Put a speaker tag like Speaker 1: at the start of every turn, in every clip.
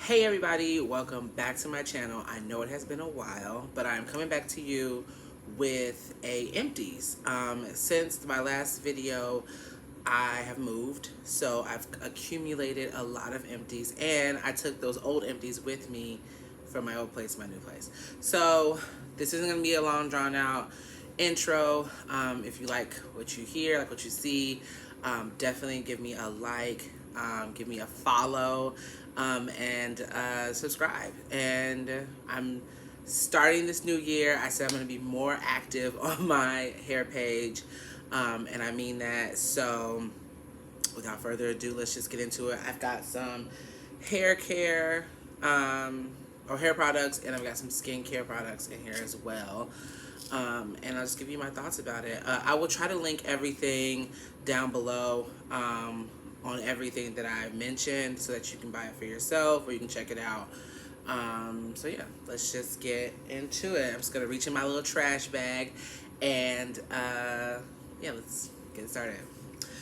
Speaker 1: Hey everybody, welcome back to my channel. I know it has been a while, but I'm coming back to you with a empties. Since my last video, I have moved, so I've accumulated a lot of empties, and I took those old empties with me from my old place to my new place. So this isn't going to be a long drawn out intro. If you like what you hear, like what you see, definitely give me a like, give me a follow, and subscribe. And I'm starting this new year. I said I'm going to be more active on my hair page, and I mean that. So without further ado, let's just get into it. I've got some hair care or hair products, and I've got some skincare products in here as well. And I'll just give you my thoughts about it. I will try to link everything down below on everything that I mentioned so that you can buy it for yourself or you can check it out. So yeah, let's just get into it. I'm just going to reach in my little trash bag and yeah, let's get started.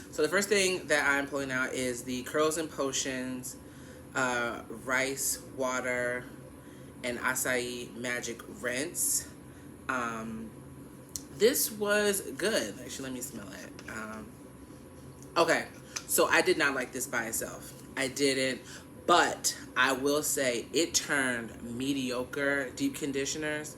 Speaker 1: So the first thing that I'm pulling out is the Curls and Potions Rice Water and Acai Magic Rinse. This was good. Actually, let me smell it. Okay, so I did not like this by itself. I didn't, but I will say it turned mediocre deep conditioners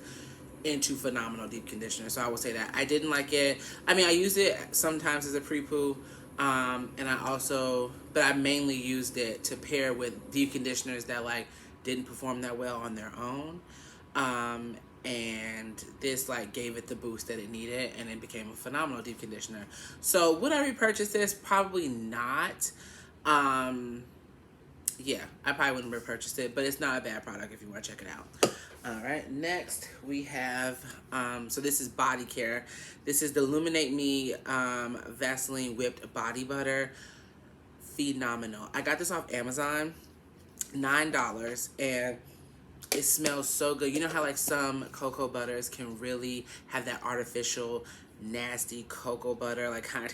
Speaker 1: into phenomenal deep conditioners. So I will say that I didn't like it. I mean, I use it sometimes as a pre-poo, and but I mainly used it to pair with deep conditioners that like didn't perform that well on their own. And this like gave it the boost that it needed, and it became a phenomenal deep conditioner. So would I repurchase this? Probably not. Yeah, I probably wouldn't repurchase it, but it's not a bad product if you want to check it out. All right, next we have, so this is body care. This is the Illuminate Me Vaseline Whipped Body Butter. Phenomenal. I got this off Amazon, $9, and it smells so good. You know how like some cocoa butters can really have that artificial, nasty cocoa butter, like kind of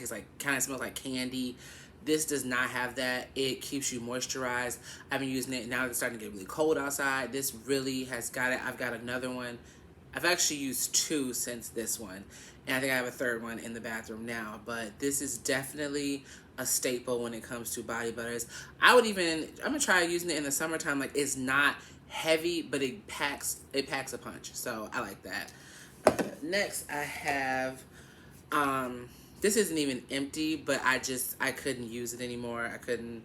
Speaker 1: smells like candy. This does not have that. It keeps you moisturized. I've been using it now. It's starting to get really cold outside. This really has got it. I've got another one. I've actually used two since this one, and I think I have a third one in the bathroom now. But this is definitely a staple when it comes to body butters. I'm gonna try using it in the summertime. Like, it's not heavy, but it packs a punch. So I like that. Next I have this isn't even empty, but I couldn't use it anymore. I couldn't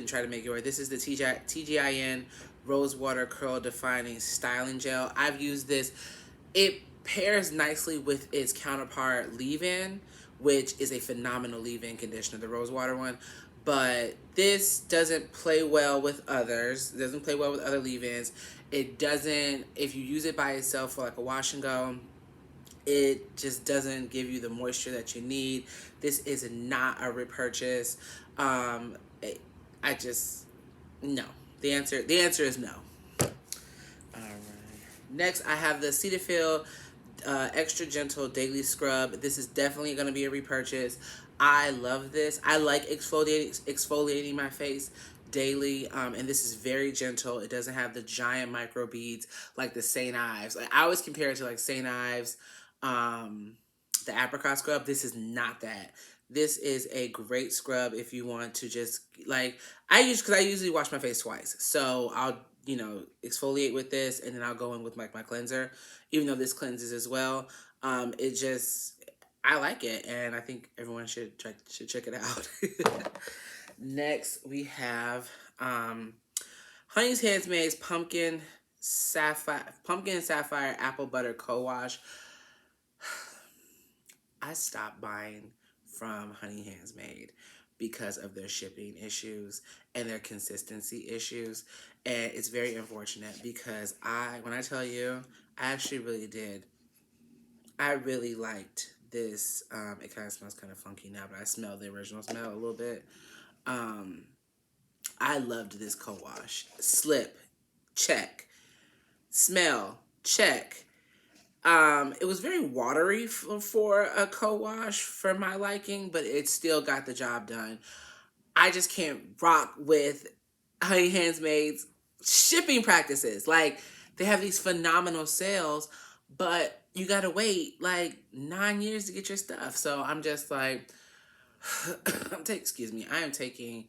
Speaker 1: try to make it work. This is the TGIN Rose Water Curl Defining Styling Gel. I've used this. It pairs nicely with its counterpart leave-in, which is a phenomenal leave-in conditioner, the Rose Water one. But this doesn't play well with others. It doesn't play well with other leave-ins. It doesn't, if you use it by itself for like a wash and go, it just doesn't give you the moisture that you need. This is not a repurchase. I just, no. The answer is no. All right. Next, I have the Cetaphil Extra Gentle Daily Scrub. This is definitely going to be a repurchase. I love this. I like exfoliating my face daily, and this is very gentle. It doesn't have the giant micro beads like the St. Ives. Like, I always compare it to like St. Ives, the apricot scrub. This is not that. This is a great scrub if you want to just like, because I usually wash my face twice, so I'll exfoliate with this, and then I'll go in with like my cleanser, even though this cleanses as well. I like it, and I think everyone should check it out. Next, we have Honey's Handmaid's Pumpkin and Sapphire Apple Butter Co-Wash. I stopped buying from Honey Handmade because of their shipping issues and their consistency issues. And it's very unfortunate because when I tell you, I actually really did. I really liked this. It kind of smells kind of funky now, but I smell the original smell a little bit. I loved this co-wash. Slip, check. Smell, check. It was very watery for a co-wash for my liking, but it still got the job done. I just can't rock with Honey Handmaid's shipping practices. Like, they have these phenomenal sales, but you gotta wait like 9 years to get your stuff. So I'm just like, excuse me, I am taking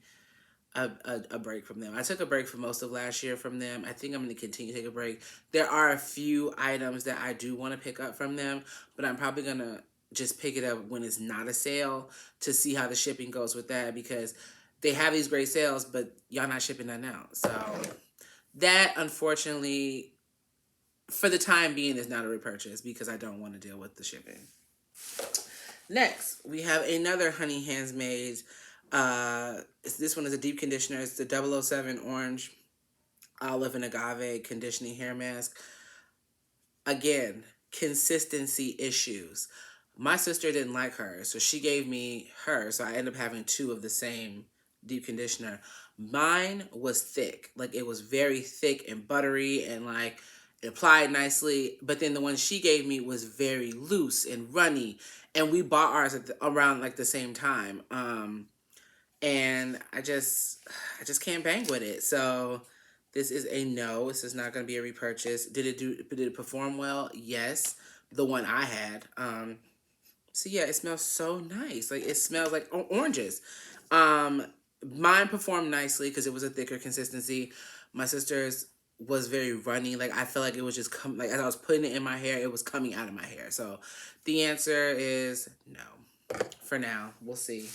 Speaker 1: a break from them. I took a break for most of last year from them. I think I'm going to continue to take a break. There are a few items that I do want to pick up from them, but I'm probably going to just pick it up when it's not a sale to see how the shipping goes with that, because they have these great sales, but y'all not shipping that out. So that, unfortunately, for the time being, is not a repurchase because I don't want to deal with the shipping. Next, we have another Honey Handmade. This one is a deep conditioner. It's the 007 Orange Olive and Agave Conditioning Hair Mask. Again, consistency issues. My sister didn't like hers, so she gave me her. So I ended up having two of the same deep conditioner. Mine was thick. Like, it was very thick and buttery and like it applied nicely. But then the one she gave me was very loose and runny. And we bought ours around like the same time. And I just can't bang with it. So this is a no. This is not going to be a repurchase. Did it perform well? Yes. The one I had. So yeah, it smells so nice. Like, it smells like oranges. Mine performed nicely because it was a thicker consistency. My sister's was very runny. Like, I feel like it was just like as I was putting it in my hair, it was coming out of my hair. So the answer is no. For now, we'll see.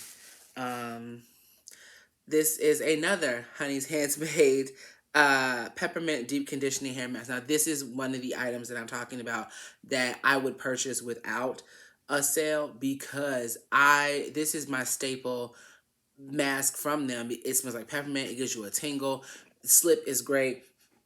Speaker 1: This is another Honey's Handmade peppermint deep conditioning hair mask. Now, this is one of the items that I'm talking about that I would purchase without a sale, because this is my staple mask from them. It smells like peppermint. It gives you a tingle. The slip is great.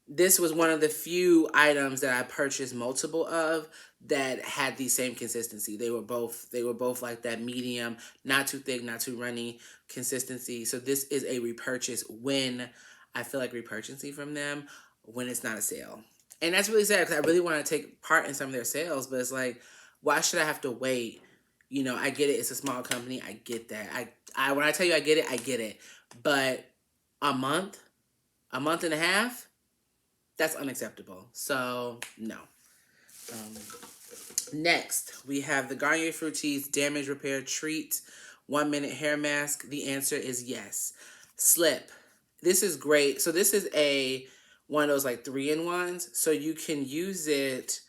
Speaker 1: This was one of the few items that I purchased multiple of that had the same consistency. They were both like that medium, not too thick, not too runny consistency. So this is a repurchase when I feel like repurchasing from them, when it's not a sale. And that's really sad, because I really want to take part in some of their sales, but it's like, why should I have to wait? You know, I get it. It's a small company. I get that. I when I tell you I get it. But a month and a half, that's unacceptable. So no. Next, we have the Garnier Fructis Damage Repair Treat 1 Minute Hair Mask. The answer is yes. Slip. This is great. So this is one of those like 3-in-1s. So you can use it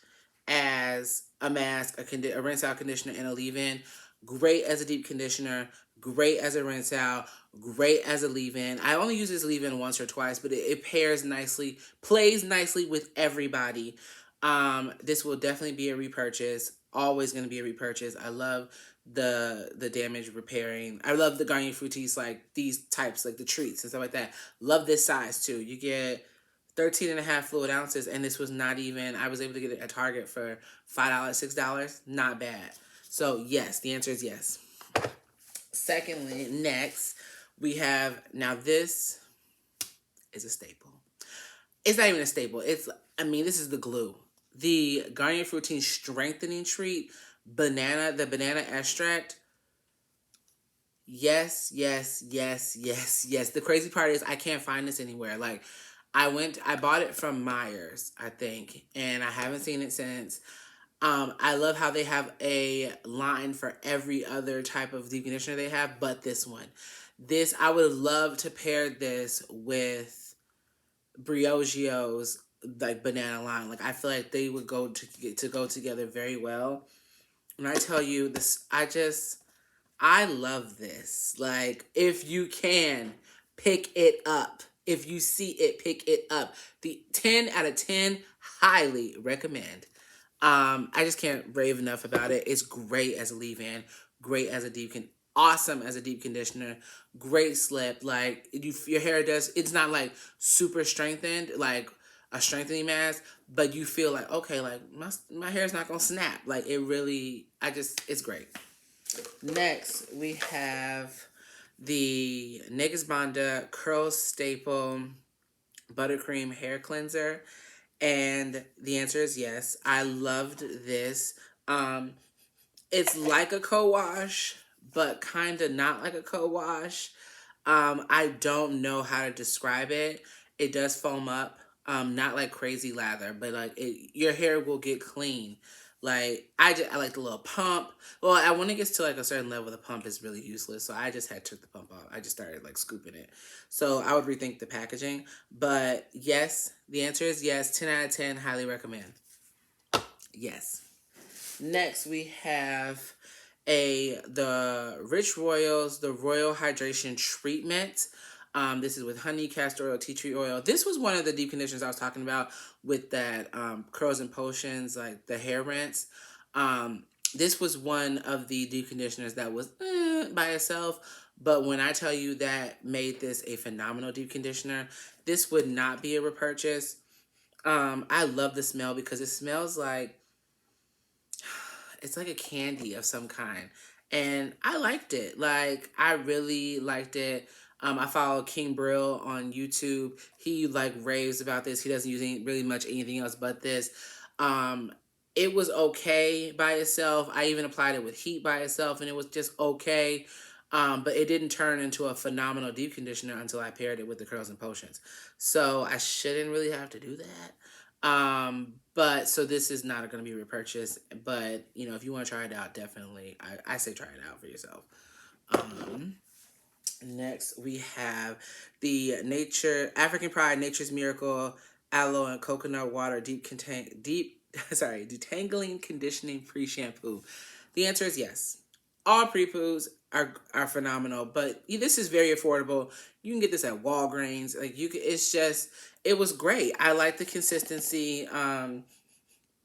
Speaker 1: as a mask, a rinse out conditioner, and a leave-in. Great as a deep conditioner. Great as a rinse out. Great as a leave-in. I only use this leave-in once or twice, but it pairs nicely, plays nicely with everybody. This will definitely be a repurchase. Always going to be a repurchase. I love the damage repairing. I love the Garnier Fructis, like these types, like the treats and stuff like that. Love this size too. You get 13.5 fluid ounces, and this was not even, I was able to get it at Target for $5, $6. Not bad. So yes, the answer is yes. Secondly, next, we have, now this is a staple. It's not even a staple. This is the glue. The Garnier Fructis Strengthening Treat, the banana extract. Yes, yes, yes, yes, yes. The crazy part is I can't find this anywhere. Like, I bought it from Myers, I think, and I haven't seen it since. I love how they have a line for every other type of deep conditioner they have, but this one. I would love to pair this with Briogio's like banana line. Like, I feel like they would go together very well. And I tell you this, I love this. Like, if you can, pick it up. If you see it, pick it up. The 10 out of 10, highly recommend. I just can't rave enough about it. It's great as a leave-in, great as a awesome as a deep conditioner, great slip. Like, your hair it's not like super strengthened, like a strengthening mask, but you feel like, okay, like my hair's not gonna snap. Like, it really, it's great. Next, we have the Naked Bonda Curl Staple Buttercream Hair Cleanser. And the answer is yes. I loved this. It's like a co-wash, but kind of not like a co-wash. I don't know how to describe it. It does foam up. Not like crazy lather, but like your hair will get clean. Like I like the little pump. Well, when it gets to like a certain level, the pump is really useless. So I just had took the pump off. I just started like scooping it. So I would rethink the packaging. But yes, the answer is yes. 10 out of 10. Highly recommend. Yes. Next we have the Rich Royals, the Royal Hydration Treatment. This is with honey, castor oil, tea tree oil. This was one of the deep conditioners I was talking about with that Curls and Potions, like the hair rinse. This was one of the deep conditioners that was by itself. But when I tell you that made this a phenomenal deep conditioner, this would not be a repurchase. I love the smell because it smells like it's like a candy of some kind. And I liked it. Like, I really liked it. I follow King Brill on YouTube. He like raves about this. He doesn't use really much anything else but this. Um, it was okay by itself. I even applied it with heat by itself, and it was just okay. But it didn't turn into a phenomenal deep conditioner until I paired it with the Curls and Potions. So I shouldn't really have to do that. But so this is not going to be repurchased, but you know, if you want to try it out, definitely, I say try it out for yourself. Um, Next we have the African Pride Nature's Miracle Aloe and Coconut Water Detangling Conditioning Pre-Shampoo. The answer is yes. All pre-poos are phenomenal, but this is very affordable. You can get this at Walgreens. Like you can, it's just it was great. I like the consistency.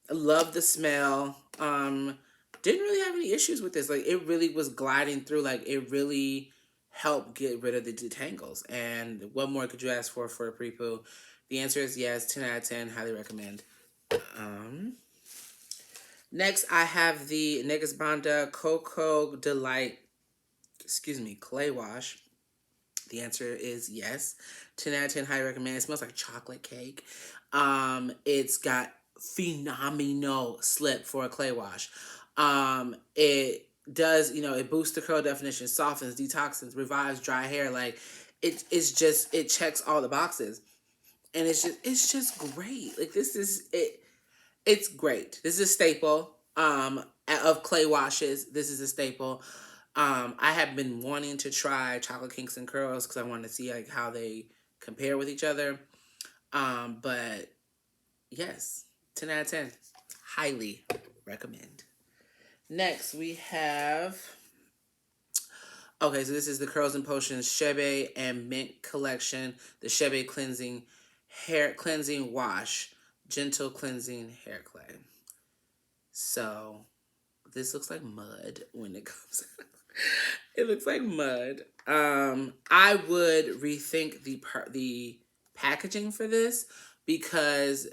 Speaker 1: Love the smell. Didn't really have any issues with this. Like it really was gliding through. Like it really helped get rid of the detangles. And what more could you ask for a pre-poo? The answer is yes. 10 out of 10. Highly recommend. Next, I have the Negus Banda Cocoa Delight, clay wash. The answer is yes. 10 out of 10. Highly recommend. It smells like chocolate cake. It's got phenomenal slip for a clay wash. It does, it boosts the curl definition, softens, detoxins, revives dry hair. Like it checks all the boxes, and it's just great. Like this is it. It's great. This is a staple of clay washes. This is a staple. I have been wanting to try Chocolate Kinks and Curls because I wanted to see like how they compare with each other. But yes, 10 out of 10. Highly recommend. Next, we have. Okay, so this is the Curls and Potions Shebe and Mint Collection. The Shebe Hair Cleansing Wash. Gentle Cleansing Hair Clay. So, this looks like mud when it comes out. It looks like mud. I would rethink the packaging for this because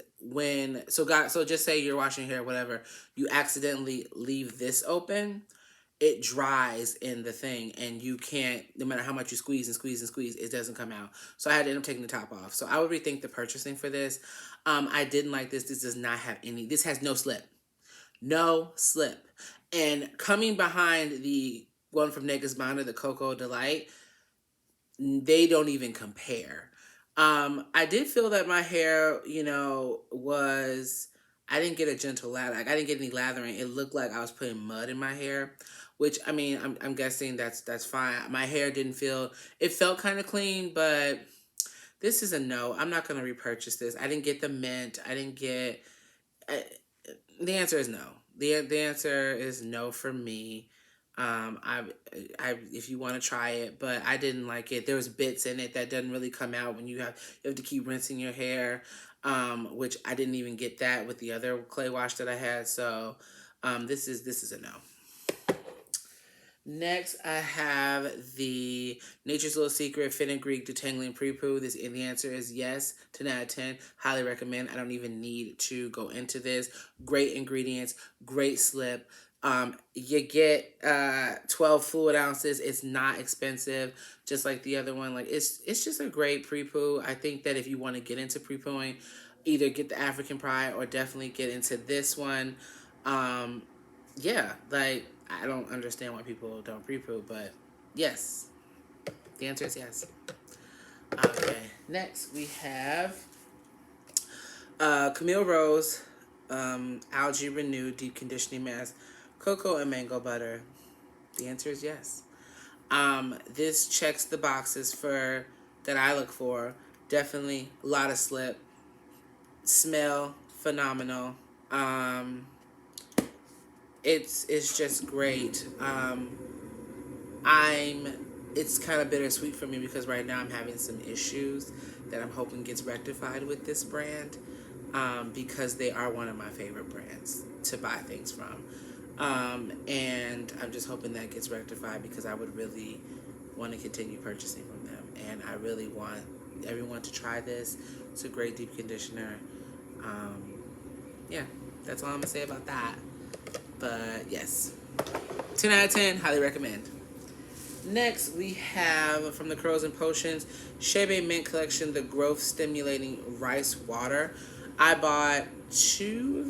Speaker 1: so just say you're washing hair, whatever, you accidentally leave this open, it dries in the thing, and you can't, no matter how much you squeeze and squeeze and squeeze, it doesn't come out. So I had to end up taking the top off. So I would rethink the purchasing for this. I didn't like this. This does not have this has no slip. No slip. And coming behind the one from Negus Banda, the Cocoa Delight, they don't even compare. I did feel that my hair, I didn't get a gentle lather. Like I didn't get any lathering. It looked like I was putting mud in my hair, which I mean, I'm guessing that's fine. My hair it felt kind of clean, but this is a no. I'm not going to repurchase this. I didn't get the mint. I didn't get, the answer is no. The answer is no for me. If you want to try it, but I didn't like it. There was bits in it that doesn't really come out when you have to keep rinsing your hair, which I didn't even get that with the other clay wash that I had. So, this is a no. Next, I have the Nature's Little Secret Fenugreek Detangling Pre-Poo. And the answer is yes. 10 out of 10. Highly recommend. I don't even need to go into this. Great ingredients. Great slip. You get 12 fluid ounces. It's not expensive, just like the other one. Like it's just a great pre-poo. I think that if you want to get into pre-pooing, either get the African Pride or definitely get into this one. Yeah, like I don't understand why people don't pre-poo, but yes, the answer is yes. Okay, next we have Camille Rose Algae Renew Deep Conditioning Mask, cocoa and mango butter. The answer is yes. This checks the boxes for that I look for. Definitely a lot of slip. Smell phenomenal. It's just great. I'm it's kind of bittersweet for me because right now I'm having some issues that I'm hoping gets rectified with this brand, because they are one of my favorite brands to buy things from. And I'm just hoping that gets rectified because I would really want to continue purchasing from them. And I really want everyone to try this. It's a great deep conditioner. Um, yeah, that's all I'm going to say about that. But yes, 10 out of 10, highly recommend. Next, we have from the Curls and Potions Shebe Mint Collection, the Growth Stimulating Rice Water. I bought two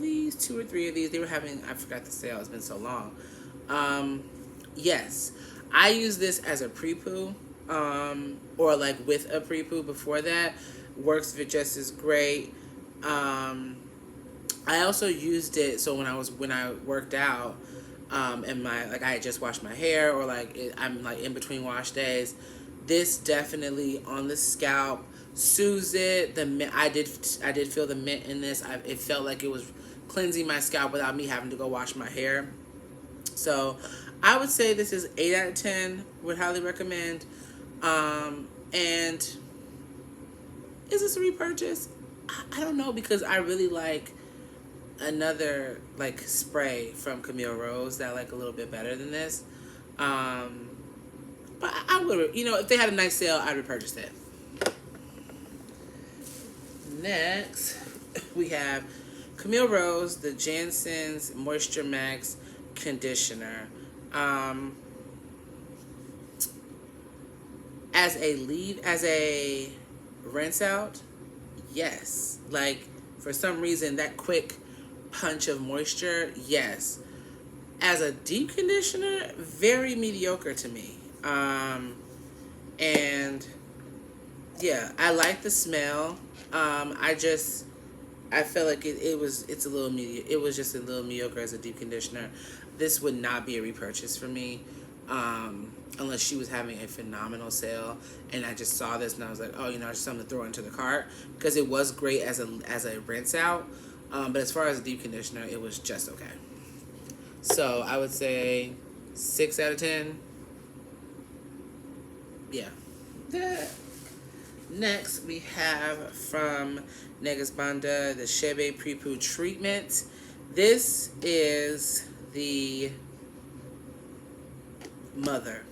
Speaker 1: or three of these. They were having, I forgot the sale, it's been so long. Yes, I use this as a pre-poo, or like with a pre-poo before that. Works just as great. I also used it so when I worked out, and my like I had just washed my hair or I'm like in between wash days. This definitely on the scalp soothes it. The mint, I did feel the mint in this. It felt like it was cleansing my scalp without me having to go wash my hair. So I would say this is 8 out of 10. Would highly recommend. And is this a repurchase? I don't know because I really like another like spray from Camille Rose that I like a little bit better than this. But I would, if they had a nice sale, I'd repurchase it. Next, we have Camille Rose, the Jansen's Moisture Max Conditioner. As a rinse out, yes. Like, for some reason, that quick punch of moisture, yes. As a deep conditioner, very mediocre to me. And yeah, I like the smell. I feel like it was just a little mediocre as a deep conditioner. This would not be a repurchase for me. Unless she was having a phenomenal sale and I just saw this and I was like, oh, just something to throw into the cart because it was great as a rinse out. But as far as a deep conditioner, it was just okay. So I would say 6 out of 10. Yeah. Next, we have from Negasbanda the Shebe Pre-Poo Treatment. This is the mother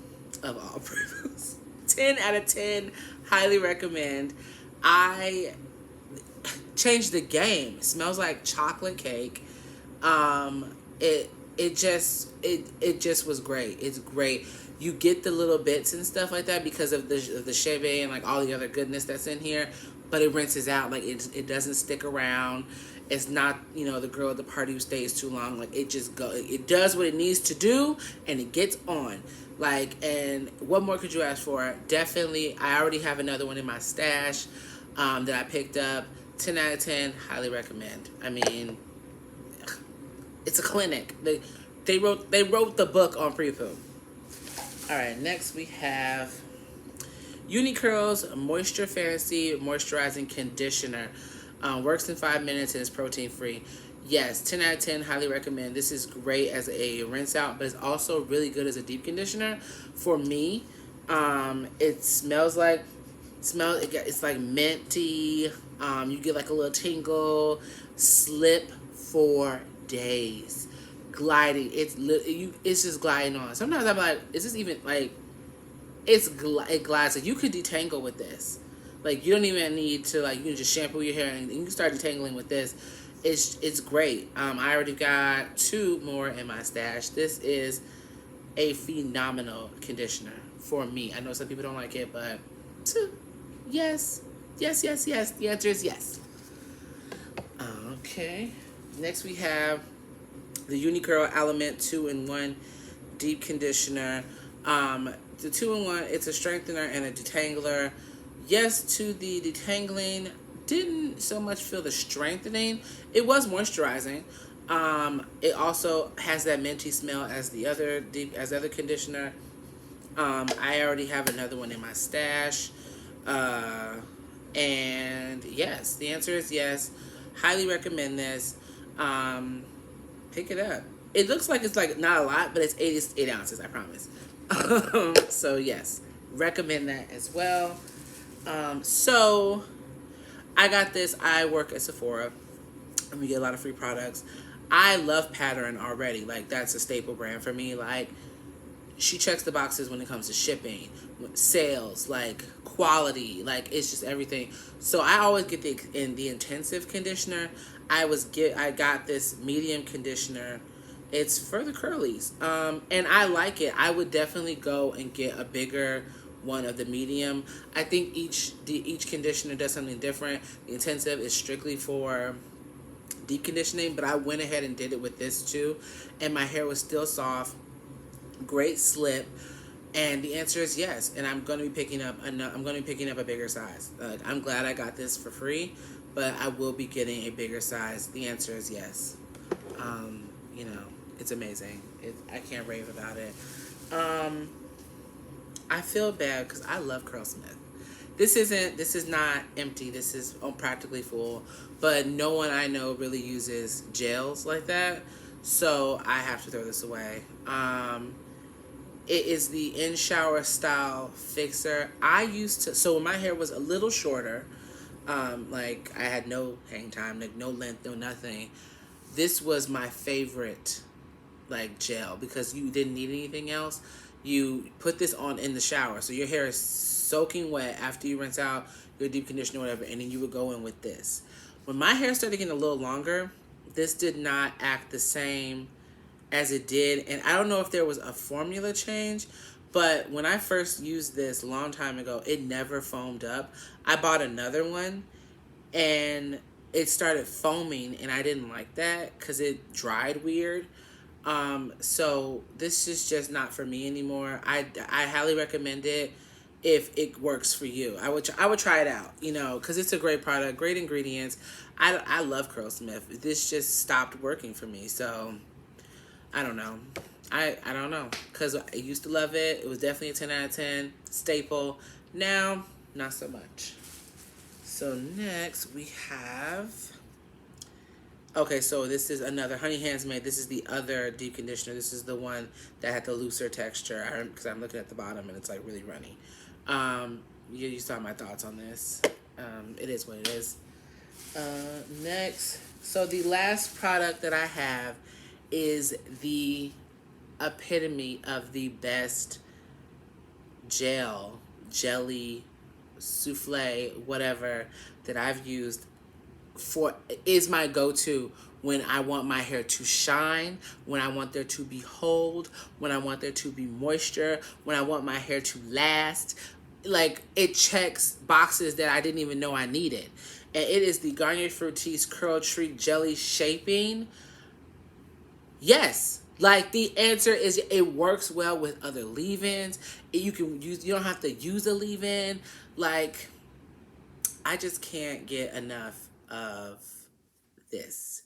Speaker 1: of all pre-poos. 10 out of 10. Highly recommend. I changed the game. It smells like chocolate cake. It just was great. It's great. You get the little bits and stuff like that because of the Shebe and like all the other goodness that's in here, but it rinses out. Like it doesn't stick around. It's not the girl at the party who stays too long. Like it does what it needs to do and it gets on. Like, and what more could you ask for? Definitely, I already have another one in my stash that I picked up. 10 out of 10, highly recommend. I mean, it's a clinic. They wrote the book on pre-poo. All right, next we have Unicurl's Moisture Fantasy Moisturizing Conditioner. Works in 5 minutes and is protein free. Yes, 10 out of 10, highly recommend. This is great as a rinse out, but it's also really good as a deep conditioner. For me, it smells like it's like minty. You get like a little tingle, slip for days, gliding. It's just gliding on. Sometimes I'm like, is this even like? It glides. So you could detangle with this. Like you don't even need to you can just shampoo your hair and you can start detangling with this. It's great. I already got 2 more in my stash. This is a phenomenal conditioner for me. I know some people don't like it, but yes. The answer is yes. Okay. Next we have the Unicurl Element 2-in-1 Deep Conditioner. The 2-in-1, it's a strengthener and a detangler. Yes to the detangling. Didn't so much feel the strengthening. It was moisturizing. It also has that minty smell as the other conditioner. I already have another one in my stash. Uh, and yes, the answer is yes. Highly recommend this. Um, Pick it up. It looks like it's like not a lot, but it's 8 ounces, I promise. So yes, recommend that as well. So I got this. I work at Sephora, and we get a lot of free products. I love Pattern already. Like that's a staple brand for me. Like she checks the boxes when it comes to shipping, sales, like quality, like it's just everything. So I always get the intensive conditioner. I got this medium conditioner. It's for the curlies, and I like it. I would definitely go and get a bigger one of the medium. I think each conditioner does something different. The intensive is strictly for deep conditioning, but I went ahead and did it with this too, and my hair was still soft, great slip, and the answer is yes. And I'm going to be picking up a bigger size. I'm glad I got this for free, but I will be getting a bigger size. The answer is yes. You know, it's amazing. I can't rave about it. I feel bad because I love Curlsmith. This is not empty. This is practically full, but no one I know really uses gels like that, so I have to throw this away. It is the in shower style fixer. So when my hair was a little shorter, like I had no hang time, like no length, no nothing. This was my favorite, like gel, because you didn't need anything else. You put this on in the shower, so your hair is soaking wet after you rinse out your deep conditioner or whatever, and then you would go in with this. When my hair started getting a little longer, this did not act the same as it did. And I don't know if there was a formula change, but when I first used this a long time ago, it never foamed up. I bought another one and it started foaming, and I didn't like that because it dried weird. So this is just not for me anymore. I highly recommend it if it works for you. I would try it out, because it's a great product, great ingredients. I love Curlsmith. This just stopped working for me, so I don't know. I don't know, because I used to love it. It was definitely a 10 out of 10 staple. Now, not so much. So next we have, okay, so this is another Honey Hands Made. This is the other deep conditioner. This is the one that had the looser texture, because I'm looking at the bottom and it's like really runny. You saw my thoughts on this. It is what it is. Next, so the last product that I have is the epitome of the best jelly, souffle, whatever that I've used is my go-to when I want my hair to shine, when I want there to be hold, when I want there to be moisture, when I want my hair to last. Like, it checks boxes that I didn't even know I needed. And it is the Garnier Fructis Curl Treat Jelly Shaping. Yes. Like, the answer is it works well with other leave-ins. You don't have to use a leave-in. Like, I just can't get enough of this.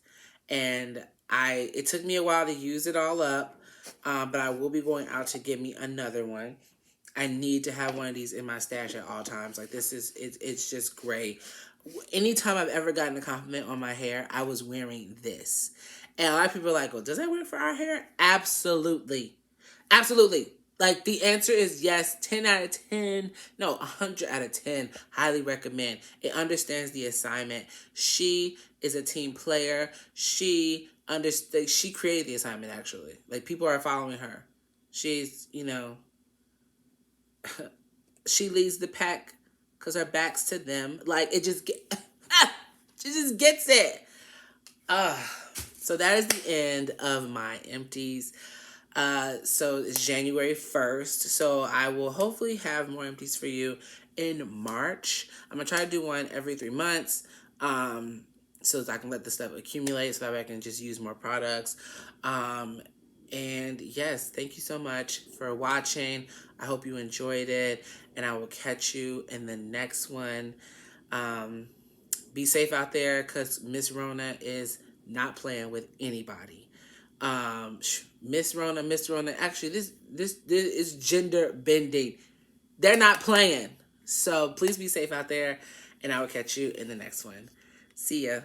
Speaker 1: And it took me a while to use it all up, but I will be going out to get me another one. I need to have one of these in my stash at all times. Like, it's just great. Anytime I've ever gotten a compliment on my hair, I was wearing this. And a lot of people are like, well, does that work for our hair? Absolutely. Absolutely. Like, the answer is yes. 10 out of 10. No, 100 out of 10. Highly recommend. It understands the assignment. She is a team player. She created the assignment, actually. Like, people are following her. She's, she leads the pack because her back's to them. Like, she just gets it. So that is the end of my empties. So it's January 1st. So I will hopefully have more empties for you in March. I'm going to try to do one every 3 months. So that I can let the stuff accumulate so that I can just use more products. And yes, thank you so much for watching. I hope you enjoyed it, and I will catch you in the next one. Um, be safe out there, because Miss Rona is not playing with anybody. Miss Rona. Actually, this is gender bending. They're not playing. So please be safe out there, and I will catch you in the next one. See ya.